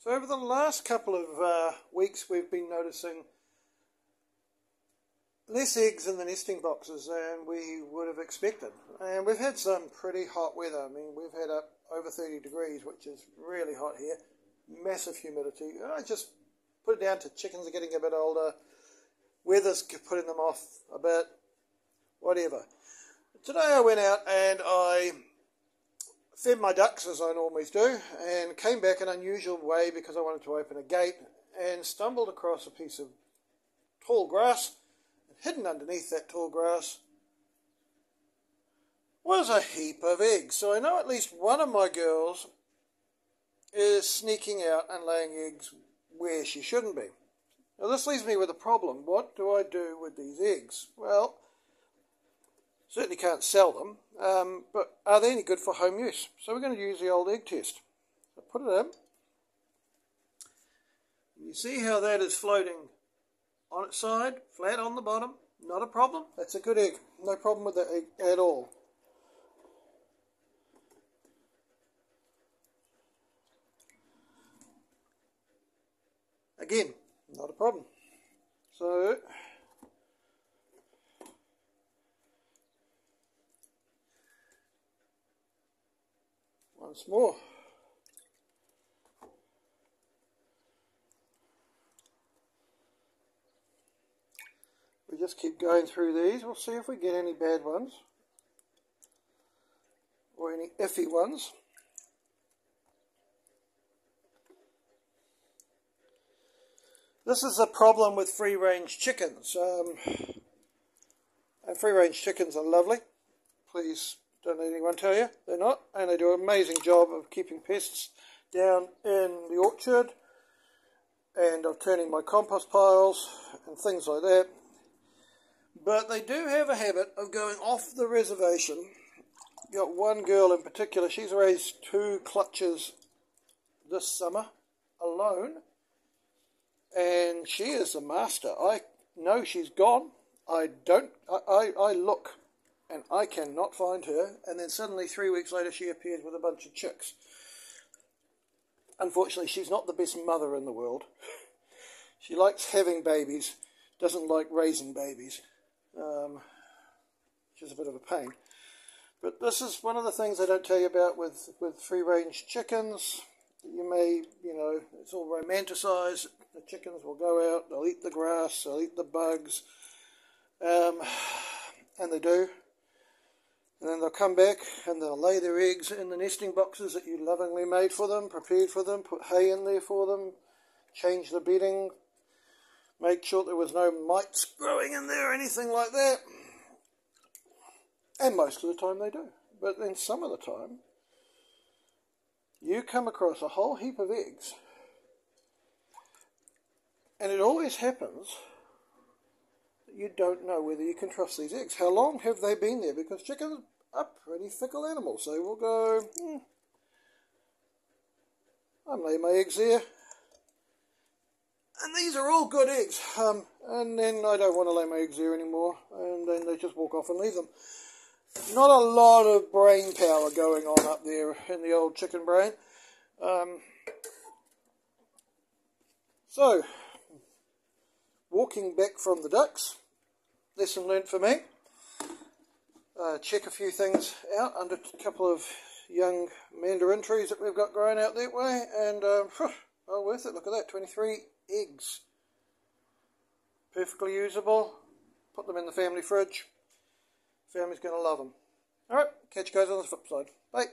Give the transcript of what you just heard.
So over the last couple of weeks we've been noticing less eggs in the nesting boxes than we would have expected. And we've had some pretty hot weather. I mean, we've had up over 30 degrees, which is really hot here. Massive humidity. I just put it down to chickens are getting a bit older. Weather's putting them off a bit. Whatever. Today I went out and I fed my ducks as I normally do and came back an unusual way because I wanted to open a gate and stumbled across a piece of tall grass. Hidden underneath that tall grass was a heap of eggs. So I know at least one of my girls is sneaking out and laying eggs where she shouldn't be. Now this leaves me with a problem. What do I do with these eggs? Well, certainly can't sell them, but are they any good for home use? So we're going to use the old egg test. So put it in. You see how that is floating on its side, flat on the bottom? Not a problem. That's a good egg. No problem with that egg at all. Again, not a problem. So once more. We just keep going through these. We'll see if we get any bad ones or any iffy ones. This is a problem with free-range chickens. And free-range chickens are lovely. Please don't let anyone tell you they're not. And they do an amazing job of keeping pests down in the orchard and of turning my compost piles and things like that. But they do have a habit of going off the reservation. You've got one girl in particular, she's raised 2 clutches this summer alone. And she is a master. I know she's gone. I look and I cannot find her. And then suddenly 3 weeks later she appeared with a bunch of chicks. Unfortunately, she's not the best mother in the world. She likes having babies, doesn't like raising babies. Which is a bit of a pain. But this is one of the things I don't tell you about with free-range chickens. You may, it's all romanticised. The chickens will go out, they'll eat the grass, they'll eat the bugs. And they do. And then they'll come back and they'll lay their eggs in the nesting boxes that you lovingly made for them, prepared for them, put hay in there for them, change the bedding, make sure there was no mites growing in there or anything like that. And most of the time they do. But then some of the time, you come across a whole heap of eggs. And it always happens that you don't know whether you can trust these eggs. How long have they been there? Because chickens are pretty fickle animals. They will go, I'm laying my eggs there. And these are all good eggs. And then I don't want to lay my eggs there anymore. And then they just walk off and leave them. Not a lot of brain power going on up there in the old chicken brain. So, walking back from the ducks, lesson learned for me. Check a few things out under a couple of young mandarin trees that we've got growing out that way. And, well worth it. Look at that, 23 eggs. Perfectly usable. Put them in the family fridge. Family's going to love them. Alright, catch you guys on the flip side. Bye.